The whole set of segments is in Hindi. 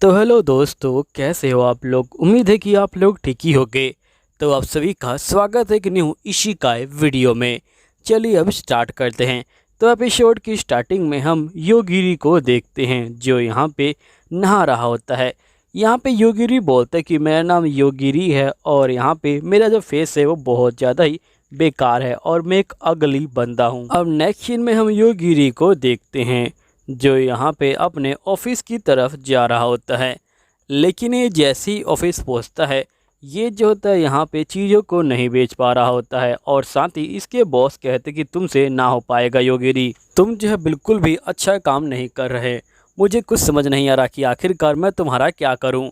तो हेलो दोस्तों, कैसे हो आप लोग। उम्मीद है कि आप लोग ठीक ही होंगे। तो आप सभी का स्वागत है एक न्यू इशिकाई वीडियो में। चलिए अब स्टार्ट करते हैं। तो एपिसोड की स्टार्टिंग में हम योगिरी को देखते हैं जो यहाँ पे नहा रहा होता है। यहाँ पे योगिरी बोलता है कि मेरा नाम योगिरी है और यहाँ पे मेरा जो फेस है वो बहुत ज़्यादा ही बेकार है और मैं एक अगली बंदा हूँ। अब नेक्स्ट सीन में हम योगिरी को देखते हैं जो यहाँ पे अपने ऑफिस की तरफ जा रहा होता है। लेकिन ये जैसे ही ऑफिस पहुँचता है, ये जो होता है यहाँ पे चीज़ों को नहीं बेच पा रहा होता है और साथ ही इसके बॉस कहते कि तुमसे ना हो पाएगा योगिरी, तुम जो है बिल्कुल भी अच्छा काम नहीं कर रहे। मुझे कुछ समझ नहीं आ रहा कि आखिरकार मैं तुम्हारा क्या करूँ।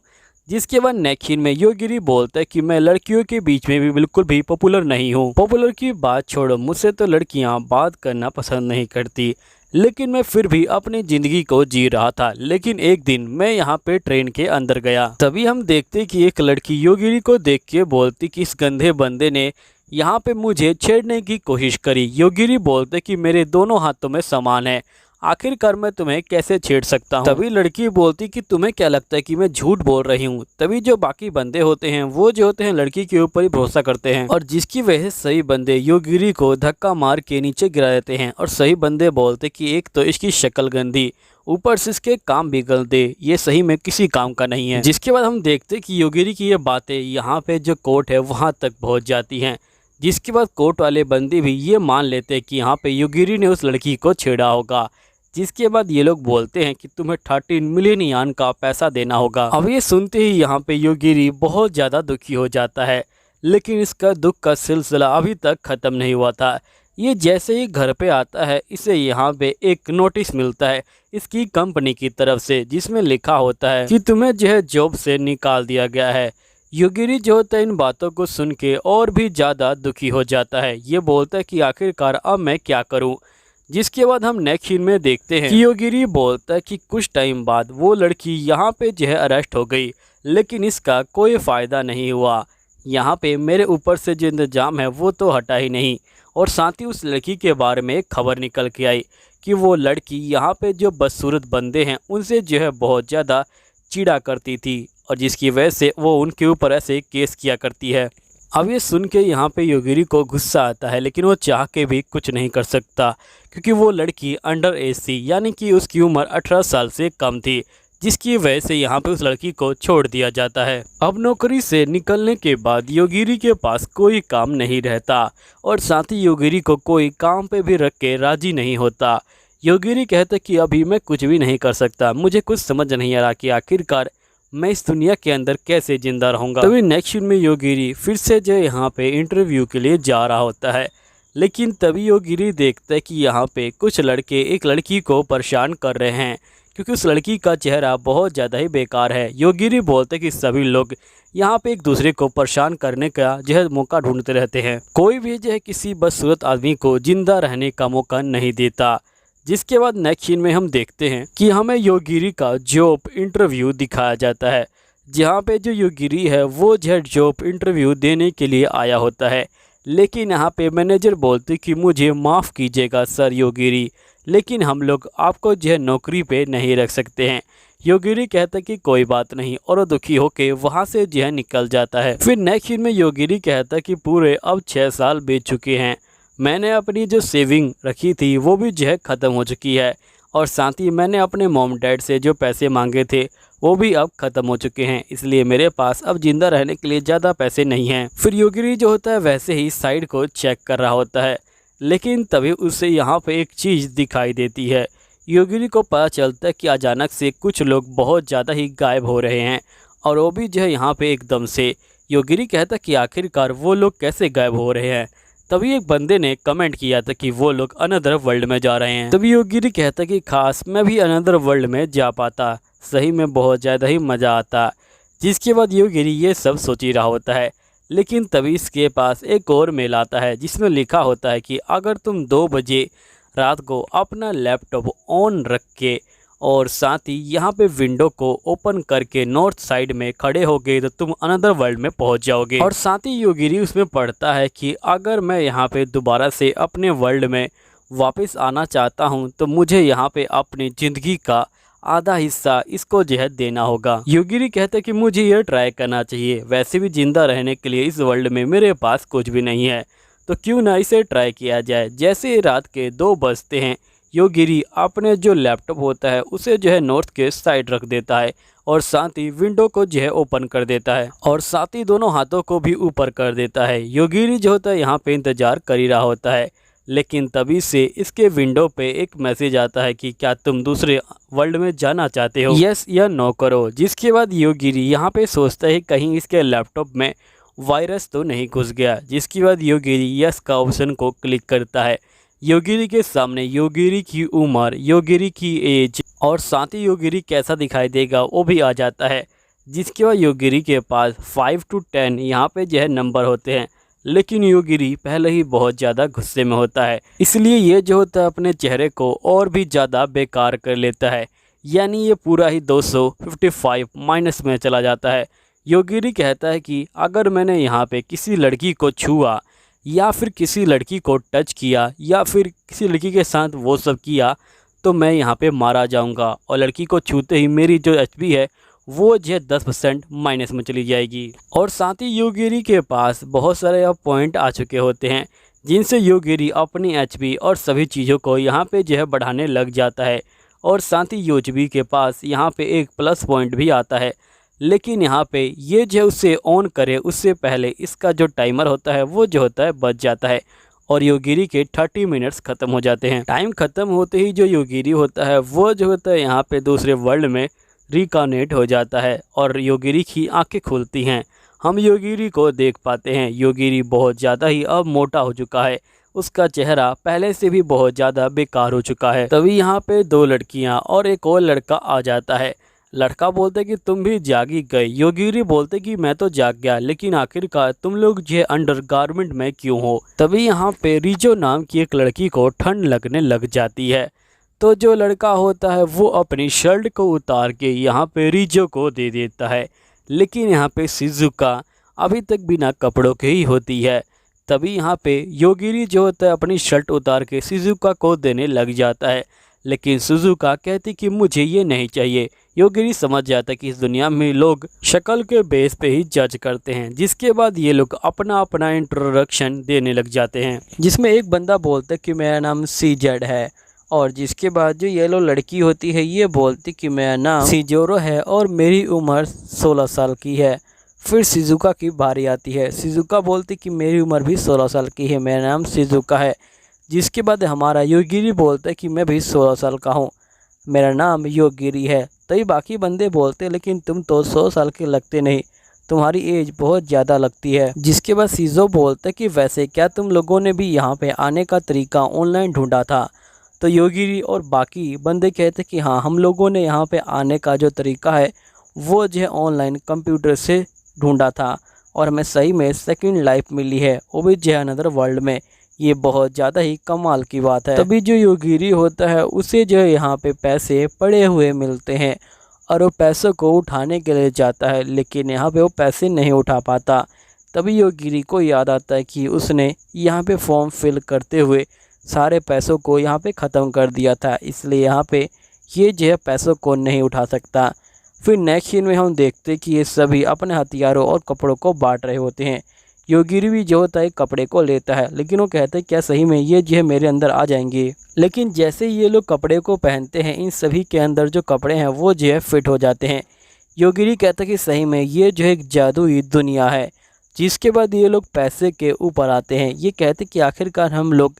जिसके बाद नेक्स्ट सीन में योगिरी बोलता है कि मैं लड़कियों के बीच में भी बिल्कुल भी पॉपुलर नहीं हूँ। पॉपुलर की बात छोड़ो, मुझसे तो लड़कियाँ बात करना पसंद नहीं करती, लेकिन मैं फिर भी अपनी ज़िंदगी को जी रहा था। लेकिन एक दिन मैं यहाँ पे ट्रेन के अंदर गया, तभी हम देखते कि एक लड़की योगिरी को देख के बोलती कि इस गंदे बंदे ने यहाँ पे मुझे छेड़ने की कोशिश करी। योगिरी बोलते कि मेरे दोनों हाथों में समान है, आखिरकार मैं तुम्हें कैसे छेड़ सकता हूँ। तभी लड़की बोलती कि तुम्हें क्या लगता है कि मैं झूठ बोल रही हूँ। तभी जो बाकी बंदे होते हैं वो जो होते हैं लड़की के ऊपर ही भरोसा करते हैं और जिसकी वजह से सही बंदे योगिरी को धक्का मार के नीचे गिरा देते हैं। और सही बंदे बोलते कि एक तो इसकी शक्ल गंदी, ऊपर से इसके काम भी गंदे, ये सही में किसी काम का नहीं है। जिसके बाद हम देखते कि योगिरी की ये बातें यहाँ पे जो कोर्ट है वहाँ तक पहुँच जाती हैं। जिसके बाद कोर्ट वाले बंदे भी ये मान लेते हैं कि यहाँ पे योगिरी ने उस लड़की को छेड़ा होगा। जिसके बाद ये लोग बोलते हैं कि तुम्हें 13 मिलियन यान का पैसा देना होगा। अब ये सुनते ही यहाँ पे योगिरी बहुत ज़्यादा दुखी हो जाता है, लेकिन इसका दुख का सिलसिला अभी तक ख़त्म नहीं हुआ था। ये जैसे ही घर पे आता है, इसे यहाँ पे एक नोटिस मिलता है इसकी कंपनी की तरफ से, जिसमें लिखा होता है कि तुम्हें जो है जॉब से निकाल दिया गया है। योगिरी जो होता है इन बातों को सुन के और भी ज़्यादा दुखी हो जाता है। ये बोलता है कि आखिरकार अब मैं क्या करूँ। जिसके बाद हम नेक्स्ट सीन में देखते हैं कि योगिरी बोलता है कि कुछ टाइम बाद वो लड़की यहाँ पे जो है अरेस्ट हो गई, लेकिन इसका कोई फ़ायदा नहीं हुआ। यहाँ पे मेरे ऊपर से जो इंतजाम है वो तो हटा ही नहीं, और साथ ही उस लड़की के बारे में एक खबर निकल के आई कि वो लड़की यहाँ पे जो बदसूरत बंदे हैं उनसे जो है बहुत ज़्यादा चिढ़ा करती थी और जिसकी वजह से वो उनके ऊपर ऐसे केस किया करती है। अब ये सुन के यहाँ पे योगिरी को गुस्सा आता है, लेकिन वो चाह के भी कुछ नहीं कर सकता क्योंकि वो लड़की अंडर एज थी, यानी कि उसकी उम्र 18 साल से कम थी। जिसकी वजह से यहाँ पे उस लड़की को छोड़ दिया जाता है। अब नौकरी से निकलने के बाद योगिरी के पास कोई काम नहीं रहता और साथ ही योगिरी को कोई काम पे भी रख के राजी नहीं होता। योगिरी कहता कि अभी मैं कुछ भी नहीं कर सकता, मुझे कुछ समझ नहीं आ रहा कि आखिरकार मैं इस दुनिया के अंदर कैसे जिंदा रहूँगा। तभी नेक्स्ट सीन में योगिरी फिर से जो यहाँ पे इंटरव्यू के लिए जा रहा होता है, लेकिन तभी योगिरी देखता है कि यहाँ पे कुछ लड़के एक लड़की को परेशान कर रहे हैं क्योंकि उस लड़की का चेहरा बहुत ज़्यादा ही बेकार है। योगिरी बोलते कि सभी लोग यहाँ पे एक दूसरे को परेशान करने का जो है मौका ढूंढते रहते हैं, कोई भी जो है किसी बदसूरत आदमी को जिंदा रहने का मौका नहीं देता। जिसके बाद नेक्स्ट सीन में हम देखते हैं कि हमें योगिरी का जॉब इंटरव्यू दिखाया जाता है, जहाँ पे जो योगिरी है वो जो है जॉब इंटरव्यू देने के लिए आया होता है। लेकिन यहाँ पे मैनेजर बोलते कि मुझे माफ़ कीजिएगा सर योगिरी, लेकिन हम लोग आपको जो है नौकरी पे नहीं रख सकते हैं। योगिरी कहता कि कोई बात नहीं, और वो दुखी होके वहाँ से जो है निकल जाता है। फिर नेक्स्ट सीन में योगिरी कहता कि पूरे अब 6 साल बीत चुके हैं, मैंने अपनी जो सेविंग रखी थी वो भी जो है ख़त्म हो चुकी है, और साथ ही मैंने अपने मॉम डैड से जो पैसे मांगे थे वो भी अब ख़त्म हो चुके हैं, इसलिए मेरे पास अब ज़िंदा रहने के लिए ज़्यादा पैसे नहीं हैं। फिर योगिरी जो होता है वैसे ही साइड को चेक कर रहा होता है, लेकिन तभी उसे यहाँ पे एक चीज़ दिखाई देती है। योगिरी को पता चलता है कि अचानक से कुछ लोग बहुत ज़्यादा ही गायब हो रहे हैं, और वो भी जो है यहाँ पे एकदम से। योगिरी कहता कि आखिरकार वो लोग कैसे गायब हो रहे हैं। तभी एक बंदे ने कमेंट किया था कि वो लोग अनदर वर्ल्ड में जा रहे हैं। तभी योगिरी कहता कि खास मैं भी अनदर वर्ल्ड में जा पाता, सही में बहुत ज़्यादा ही मज़ा आता। जिसके बाद योगिरी ये सब सोच ही रहा होता है, लेकिन तभी इसके पास एक और मेल आता है जिसमें लिखा होता है कि अगर तुम 2 बजे रात को अपना लैपटॉप ऑन रख के और साथ ही यहाँ पे विंडो को ओपन करके नॉर्थ साइड में खड़े हो गए तो तुम अनदर वर्ल्ड में पहुँच जाओगे। और साथ ही योगिरी उसमें पढ़ता है कि अगर मैं यहाँ पे दोबारा से अपने वर्ल्ड में वापस आना चाहता हूँ तो मुझे यहाँ पे अपनी ज़िंदगी का आधा हिस्सा इसको जो है देना होगा। योगिरी कहता है कि मुझे यह ट्राई करना चाहिए, वैसे भी जिंदा रहने के लिए इस वर्ल्ड में मेरे पास कुछ भी नहीं है, तो क्यों ना इसे ट्राई किया जाए। जैसे रात के 2 बजते हैं, योगिरी अपने जो लैपटॉप होता है उसे जो है नॉर्थ के साइड रख देता है और साथ ही विंडो को जो है ओपन कर देता है और साथ ही दोनों हाथों को भी ऊपर कर देता है। योगिरी जो होता है यहाँ पे इंतजार कर ही रहा होता है, लेकिन तभी से इसके विंडो पे एक मैसेज आता है कि क्या तुम दूसरे वर्ल्ड में जाना चाहते हो, यस या नो करो। जिसके बाद योगिरी यहाँ पे सोचता है कहीं इसके लैपटॉप में वायरस तो नहीं घुस गया। जिसके बाद योगिरी यस का ऑप्शन को क्लिक करता है। योगिरी के सामने योगिरी की उम्र, योगिरी की एज और साथ ही योगिरी कैसा दिखाई देगा वो भी आ जाता है। जिसके बाद योगिरी के पास 5 to 10 यहाँ पे जो है नंबर होते हैं, लेकिन योगिरी पहले ही बहुत ज़्यादा गुस्से में होता है, इसलिए ये जो होता है अपने चेहरे को और भी ज़्यादा बेकार कर लेता है, यानी ये पूरा ही 255 माइनस में चला जाता है। योगिरी कहता है कि अगर मैंने यहाँ पे किसी लड़की को छुआ या फिर किसी लड़की को टच किया या फिर किसी लड़की के साथ वो सब किया तो मैं यहाँ पे मारा जाऊँगा और लड़की को छूते ही मेरी जो एचपी है वो जो 10% माइनस में चली जाएगी। और साथ ही योगिरी के पास बहुत सारे अब पॉइंट आ चुके होते हैं जिनसे योगिरी अपनी एचपी और सभी चीज़ों को यहाँ पे जो है बढ़ाने लग जाता है। और साथ ही योजबी के पास यहाँ पे एक प्लस पॉइंट भी आता है, लेकिन यहाँ पे ये जो उसे ऑन करे उससे पहले इसका जो टाइमर होता है वो जो होता है बच जाता है और योगिरी के 30 मिनट्स ख़त्म हो जाते हैं। टाइम ख़त्म होते ही जो योगिरी होता है वो जो होता है यहाँ पे दूसरे वर्ल्ड में रिकनेक्ट हो जाता है और योगिरी की आंखें खुलती हैं। हम योगिरी को देख पाते हैं। योगिरी बहुत ज़्यादा ही अब मोटा हो चुका है, उसका चेहरा पहले से भी बहुत ज़्यादा बेकार हो चुका है। तभी यहाँ पे 2 लड़कियाँ और एक और लड़का आ जाता है। लड़का बोलते कि तुम भी जागी गए। योगिरी बोलते कि मैं तो जाग गया, लेकिन आखिरकार तुम लोग जो अंडरगारमेंट में क्यों हो। तभी यहाँ पे रिजो नाम की एक लड़की को ठंड लगने लग जाती है, तो जो लड़का होता है वो अपनी शर्ट को उतार के यहाँ पे रिजो को दे देता है, लेकिन यहाँ पे शिजुका अभी तक बिना कपड़ों के ही होती है। तभी यहाँ पे योगिरी जो होता है अपनी शर्ट उतार के शिजुका को देने लग जाता है, लेकिन शिजुका कहती कि मुझे ये नहीं चाहिए। योगिरी समझ जाता है कि इस दुनिया में लोग शक्ल के बेस पे ही जज करते हैं। जिसके बाद ये लोग अपना अपना इंट्रोडक्शन देने लग जाते हैं, जिसमें एक बंदा बोलता है कि मेरा नाम सीजेड है, और जिसके बाद जो येलो लड़की होती है ये बोलती कि मेरा नाम शिजोरो है और मेरी उम्र 16 साल की है। फिर शिजुका की बारी आती है। शिजुका बोलती कि मेरी उम्र भी 16 साल की है, मेरा नाम शिजुका है। जिसके बाद हमारा योगिरी बोलता है कि मैं भी 16 साल का हूँ, मेरा नाम योगिरी है। तभी बाकी बंदे बोलते लेकिन तुम तो 100 साल के लगते नहीं, तुम्हारी एज बहुत ज़्यादा लगती है। जिसके बाद शिजो बोलता है कि वैसे क्या तुम लोगों ने भी यहाँ पे आने का तरीका ऑनलाइन ढूंढा था। तो योगिरी और बाकी बंदे कहते कि हाँ, हम लोगों ने यहाँ पे आने का जो तरीका है वो जो है ऑनलाइन कंप्यूटर से ढूंढा था और हमें सही में सेकंड लाइफ मिली है, वो भी जो है अनदर वर्ल्ड में। ये बहुत ज़्यादा ही कमाल की बात है। तभी जो योगिरी होता है उसे जो है यहाँ पे पैसे पड़े हुए मिलते हैं और वो पैसों को उठाने के लिए जाता है, लेकिन यहाँ पे वो पैसे नहीं उठा पाता। तभी योगिरी को याद आता है कि उसने यहाँ पे फॉर्म फिल करते हुए सारे पैसों को यहाँ पे ख़त्म कर दिया था, इसलिए यहाँ पे ये जो है पैसों को नहीं उठा सकता। फिर नेक्स्ट सीन में हम देखते कि ये सभी अपने हथियारों और कपड़ों को बांट रहे होते हैं। योगिरी भी जो होता है कपड़े को लेता है, लेकिन वो कहते हैं क्या सही में ये जो है मेरे अंदर आ जाएंगे। लेकिन जैसे ये लोग कपड़े को पहनते हैं, इन सभी के अंदर जो कपड़े हैं वो जो है फिट हो जाते हैं। योगिरी कहता है कि सही में ये जो है एक जादुई दुनिया है। जिसके बाद ये लोग पैसे के ऊपर आते हैं। ये कहते कि आखिरकार हम लोग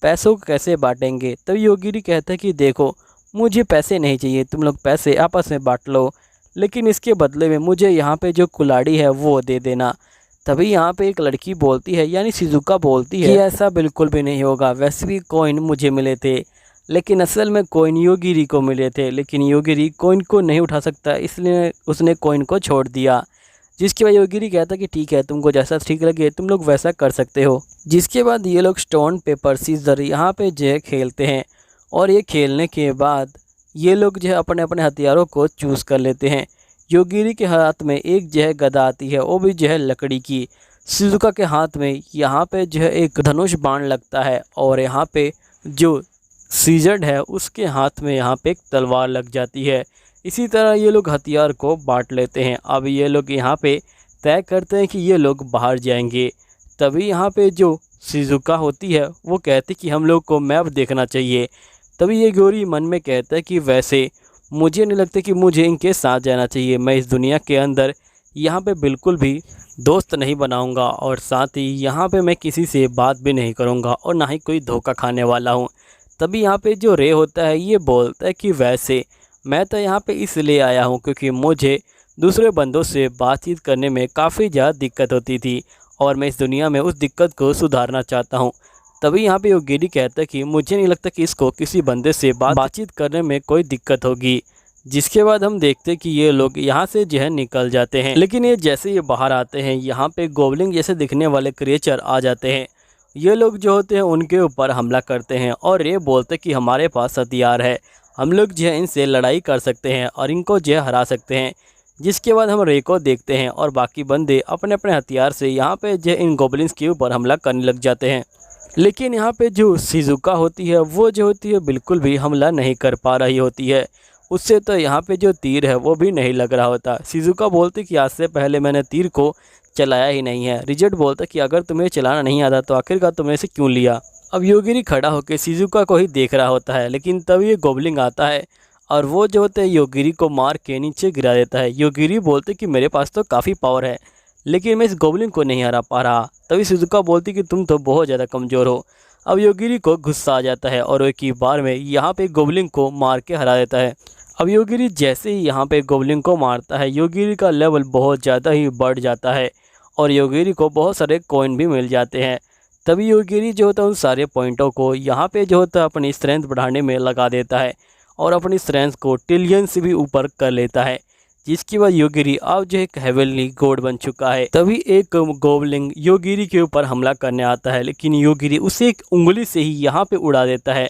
पैसों को कैसे बांटेंगे। तब योगिरी कहता है कि देखो, मुझे पैसे नहीं चाहिए, तुम लोग पैसे आपस में बांट लो, लेकिन इसके बदले में मुझे यहाँ पे जो कुल्हाड़ी है वो दे देना। तभी यहाँ पे एक लड़की बोलती है, यानी शिजुका बोलती है कि ऐसा बिल्कुल भी नहीं होगा, वैसे भी कॉइन मुझे मिले थे, लेकिन असल में कॉइन योगिरी को मिले थे, लेकिन योगिरी कॉइन को नहीं उठा सकता, इसलिए उसने कॉइन को छोड़ दिया। जिसके बाद योगिरी कहता कि ठीक है, तुमको जैसा ठीक लगे तुम लोग वैसा कर सकते हो। जिसके बाद ये लोग स्टोन पेपर सीजर यहाँ पे जो है खेलते हैं, और ये खेलने के बाद ये लोग जो है अपने अपने हथियारों को चूज़ कर लेते हैं। योगिरी के हाथ में एक जो है गदा आती है, वो भी जो है लकड़ी की। शिजुका के हाथ में यहाँ पे जो है एक धनुष बाण लगता है, और यहाँ पे जो सीजर्ड है उसके हाथ में यहाँ पे एक तलवार लग जाती है। इसी तरह ये लोग हथियार को बांट लेते हैं। अब ये लोग यहाँ पे तय करते हैं कि ये लोग बाहर जाएंगे। तभी यहाँ पे जो शिजुका होती है वो कहती कि हम लोग को मैप देखना चाहिए। तभी ये गोरी मन में कहता है कि वैसे मुझे नहीं लगता कि मुझे इनके साथ जाना चाहिए। मैं इस दुनिया के अंदर यहाँ पे बिल्कुल भी दोस्त नहीं बनाऊँगा और साथ ही यहाँ पे मैं किसी से बात भी नहीं करूँगा और ना ही कोई धोखा खाने वाला हूँ। तभी यहाँ पे जो रे होता है ये बोलता है कि वैसे मैं तो यहाँ पे इसलिए आया हूँ क्योंकि मुझे दूसरे बंदों से बातचीत करने में काफ़ी ज़्यादा दिक्कत होती थी और मैं इस दुनिया में उस दिक्कत को सुधारना चाहता हूँ। तभी यहाँ पे योगिरी कहता है कि मुझे नहीं लगता कि इसको किसी बंदे से बातचीत करने में कोई दिक्कत होगी। जिसके बाद हम देखते हैं कि ये लोग यहाँ से जो है निकल जाते हैं। लेकिन ये जैसे ये बाहर आते हैं यहाँ पे गोबलिन जैसे दिखने वाले क्रिएचर आ जाते हैं। ये लोग जो होते हैं उनके ऊपर हमला करते हैं और ये बोलते हैं कि हमारे पास हथियार है, हम लोग जो है इनसे लड़ाई कर सकते हैं और इनको जो है हरा सकते हैं। जिसके बाद हम रे को देखते हैं और बाकी बंदे अपने अपने हथियार से यहाँ पे जो इन गोबलिन्स के ऊपर हमला करने लग जाते हैं। लेकिन यहाँ पे जो शिजुका होती है वो जो होती है बिल्कुल भी हमला नहीं कर पा रही होती है। उससे तो यहाँ पे जो तीर है वो भी नहीं लग रहा होता। शिजुका बोलती कि आज से पहले मैंने तीर को चलाया ही नहीं है। रिजट बोलता कि अगर तुम्हें चलाना नहीं आता तो आखिरकार तुमने इसे क्यों लिया। अब योगिरी खड़ा होकर शिजुका को ही देख रहा होता है। लेकिन तब ये गोबलिन आता है और वो जो होता है योगिरी को मार के नीचे गिरा देता है। योगिरी बोलते कि मेरे पास तो काफ़ी पावर है लेकिन मैं इस गोबलिन को नहीं हरा पा रहा। तभी शिजुका बोलती कि तुम तो बहुत ज़्यादा कमज़ोर हो। अब योगिरी को गुस्सा आ जाता है और एक ही बार में यहाँ पे गोबलिन को मार के हरा देता है। अब योगिरी जैसे ही यहाँ पे गोबलिन को मारता है योगिरी का लेवल बहुत ज़्यादा ही बढ़ जाता है और योगिरी को बहुत सारे कॉइन भी मिल जाते हैं। तभी योगिरी जो होता है उन सारे पॉइंटों को यहाँ पे जो होता है अपनी स्ट्रेंथ बढ़ाने में लगा देता है और अपनी स्ट्रेंथ को ट्रिलियन से भी ऊपर कर लेता है। जिसकी वजह योगिरी अब जो एक हेवनली गॉड बन चुका है। तभी एक गोबलिन योगिरी के ऊपर हमला करने आता है लेकिन योगिरी उसे एक उंगली से ही यहाँ पे उड़ा देता है।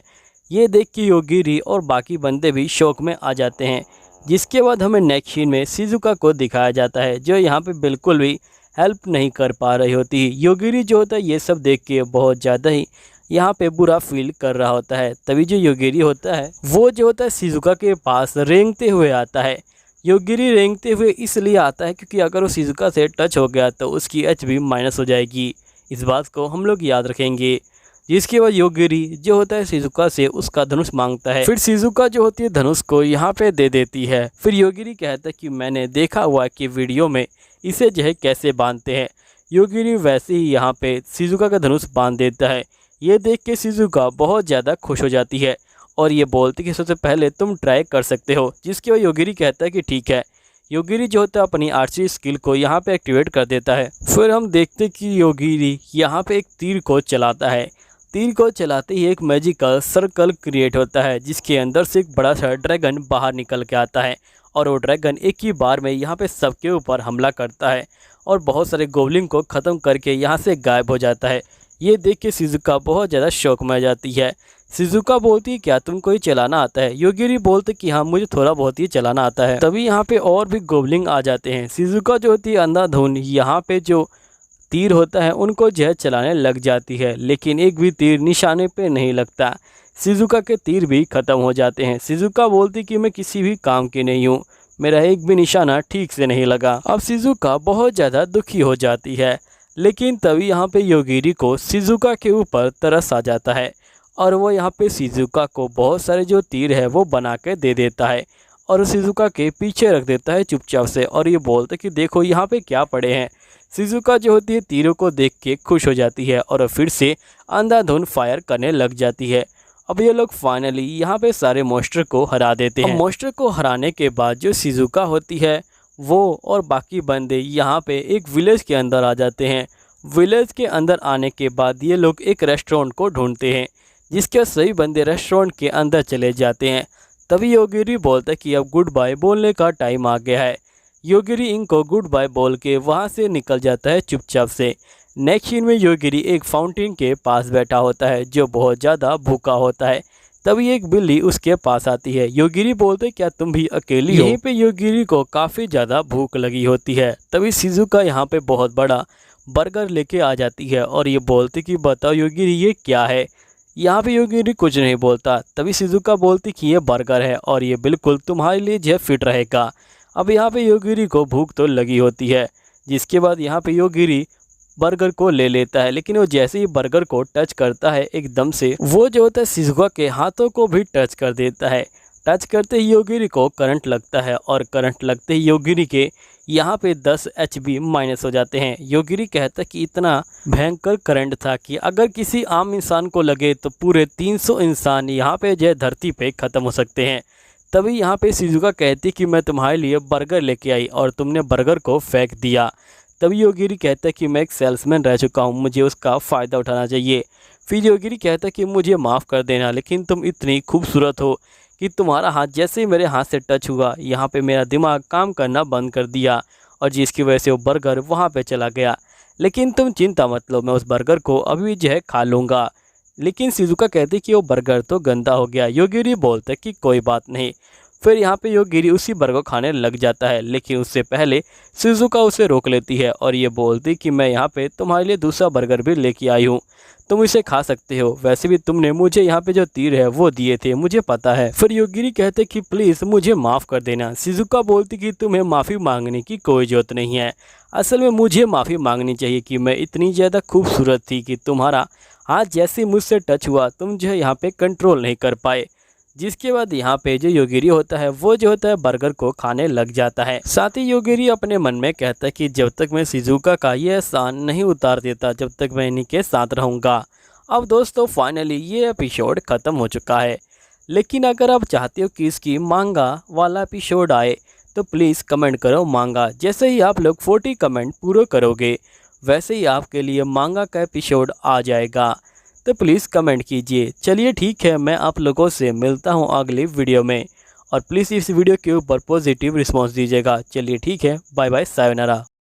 ये देख के योगिरी और बाकी बंदे भी शौक में आ जाते हैं। जिसके बाद हमें नेक्स्ट सीन में शिजुका को दिखाया जाता है जो यहाँ पे बिल्कुल भी हेल्प नहीं कर पा रही होती। योगिरी जो होता है ये सब देख के बहुत ज़्यादा ही यहाँ पे बुरा फील कर रहा होता है। तभी जो योगिरी होता है वो जो होता है शिजुका के पास रेंगते हुए आता है। योगिरी रेंगते हुए इसलिए आता है क्योंकि अगर वो शिजुका से टच हो गया तो उसकी एचपी माइनस हो जाएगी। इस बात को हम लोग याद रखेंगे। जिसके बाद योगिरी जो होता है शिजुका से उसका धनुष मांगता है। फिर शिजुका जो होती है धनुष को यहाँ पे दे देती है। फिर योगिरी कहता है कि मैंने देखा हुआ कि वीडियो में इसे जो है कैसे बांधते हैं। योगिरी वैसे ही यहाँ पे शिजुका का धनुष बांध देता है। ये देख के शिजुका बहुत ज़्यादा खुश हो जाती है और ये बोलती कि सबसे पहले तुम ट्राई कर सकते हो। जिसके बाद योगिरी कहता है कि ठीक है। योगिरी जो होता है अपनी आर्चरी स्किल को यहाँ पे एक्टिवेट कर देता है। फिर हम देखते कि योगिरी यहाँ पे एक तीर को चलाता है। तीर को चलाते ही एक मैजिकल सर्कल क्रिएट होता है जिसके अंदर से एक बड़ा सा ड्रैगन बाहर निकल के आता है और वो ड्रैगन एक ही बार में यहाँ पे सबके ऊपर हमला करता है और बहुत सारे गोबलिन को ख़त्म करके यहाँ से गायब हो जाता है। ये देख के शिजुका बहुत ज़्यादा शौक में आ जाती है। शिजुका बोलती है क्या तुमको ये चलाना आता है। योगिरी बोलते कि हाँ मुझे थोड़ा बहुत ही चलाना आता है। तभी यहाँ पे और भी गोबलिन आ जाते हैं। शिजुका जो होती है अंधाधुन यहाँ पे जो तीर होता है उनको जो है चलाने लग जाती है लेकिन एक भी तीर निशाने पे नहीं लगता। शिजुका के तीर भी ख़त्म हो जाते हैं। शिजुका बोलती कि मैं किसी भी काम की नहीं हूँ, मेरा एक भी निशाना ठीक से नहीं लगा। अब शिजुका बहुत ज़्यादा दुखी हो जाती है। लेकिन तभी यहाँ पे योगिरी को शिजुका के ऊपर तरस आ जाता है और वो यहाँ पे शिजुका को बहुत सारे जो तीर है वो बना के दे देता है और शिजुका के पीछे रख देता है चुपचाप से और ये बोलते कि देखो यहाँ पे क्या पड़े हैं। शिजुका जो होती है तीरों को देख के खुश हो जाती है और फिर से अंधाधुन फायर करने लग जाती है। अब ये लोग फाइनली यहाँ पे सारे मॉन्स्टर को हरा देते हैं। मॉन्स्टर को हराने के बाद जो शिजुका होती है वो और बाकी बंदे यहाँ पे एक विलेज के अंदर आ जाते हैं। विलेज के अंदर आने के बाद ये लोग एक रेस्टोरेंट को ढूंढते हैं जिसके सभी बंदे रेस्टोरेंट के अंदर चले जाते हैं। तभी योगिरी बोलता है कि अब गुड बाय बोलने का टाइम आ गया है। योगिरी इनको गुड बाय बोल के वहाँ से निकल जाता है चुपचाप से। नेक्स्ट सीन में योगिरी एक फाउंटेन के पास बैठा होता है जो बहुत ज़्यादा भूखा होता है। तभी एक बिल्ली उसके पास आती है। योगिरी बोलते क्या तुम भी अकेली हो। यहीं पे योगिरी को काफ़ी ज़्यादा भूख लगी होती है। तभी शिजुका यहाँ पे बहुत बड़ा बर्गर लेके आ जाती है और ये बोलती कि बताओ योगिरी ये क्या है। यहाँ पे योगिरी कुछ नहीं बोलता। तभी शिजुका बोलती कि ये बर्गर है और ये बिल्कुल तुम्हारे लिए जो फिट रहेगा। अब यहाँ पे योगिरी को भूख तो लगी होती है, जिसके बाद यहाँ पे योगिरी बर्गर को ले लेता है। लेकिन वो जैसे ही बर्गर को टच करता है, एकदम से वो जो होता है शिजुका के हाथों को भी टच कर देता है। टच करते ही योगिरी को करंट लगता है और करंट लगते ही योगिरी के यहाँ पे 10 HP माइनस हो जाते हैं। योगिरी कहता है कि इतना भयंकर करंट था कि अगर किसी आम इंसान को लगे तो पूरे 300 इंसान यहाँ पे जो धरती पे ख़त्म हो सकते हैं। तभी यहाँ पे शिजुका कहती कि मैं तुम्हारे लिए बर्गर लेके आई और तुमने बर्गर को फेंक दिया। तभी योगिरी कहता है कि मैं एक सेल्समैन रह चुका हूँ, मुझे उसका फ़ायदा उठाना चाहिए। फिर योगिरी कहता है कि मुझे माफ़ कर देना, लेकिन तुम इतनी खूबसूरत हो कि तुम्हारा हाथ जैसे ही मेरे हाथ से टच हुआ, यहाँ पे मेरा दिमाग काम करना बंद कर दिया और जिसकी वजह से वो बर्गर वहाँ पे चला गया। लेकिन तुम चिंता मत लो, मैं उस बर्गर को अभी जो है खा लूँगा। लेकिन शिजुका कहती कि वो बर्गर तो गंदा हो गया। योगिरी बोलता है कि कोई बात नहीं। फिर यहाँ पे योगिरी उसी बर्गर को खाने लग जाता है, लेकिन उससे पहले शिजुका उसे रोक लेती है और ये बोलती कि मैं यहाँ पे तुम्हारे लिए दूसरा बर्गर भी लेके आई हूँ, तुम इसे खा सकते हो। वैसे भी तुमने मुझे यहाँ पे जो तीर है वो दिए थे, मुझे पता है। फिर योगिरी कहते कि प्लीज़ मुझे माफ़ कर देना। शिजुका बोलती कि तुम्हें माफ़ी मांगने की कोई ज़रूरत नहीं है, असल में मुझे माफ़ी मांगनी चाहिए कि मैं इतनी ज़्यादा खूबसूरत थी कि तुम्हारा हाथ जैसे ही मुझसे टच हुआ तुम जो है यहाँ पे कंट्रोल नहीं कर पाए। जिसके बाद यहाँ पे जो योगिरी होता है वो जो होता है बर्गर को खाने लग जाता है। साथ ही योगिरी अपने मन में कहता है कि जब तक मैं शिजुका का ये एहसान नहीं उतार देता, जब तक मैं इन्हीं के साथ रहूँगा। अब दोस्तों फाइनली ये एपिसोड ख़त्म हो चुका है, लेकिन अगर आप चाहते हो कि इसकी मांगा वाला एपिसोड आए तो प्लीज़ कमेंट करो मांगा। जैसे ही आप लोग 40 कमेंट पूरे करोगे वैसे ही आपके लिए मांगा का एपिसोड आ जाएगा, तो प्लीज़ कमेंट कीजिए। चलिए ठीक है, मैं आप लोगों से मिलता हूँ अगली वीडियो में और प्लीज़ इस वीडियो के ऊपर पॉजिटिव रिस्पॉन्स दीजिएगा। चलिए ठीक है, बाय बाय, सायोनारा।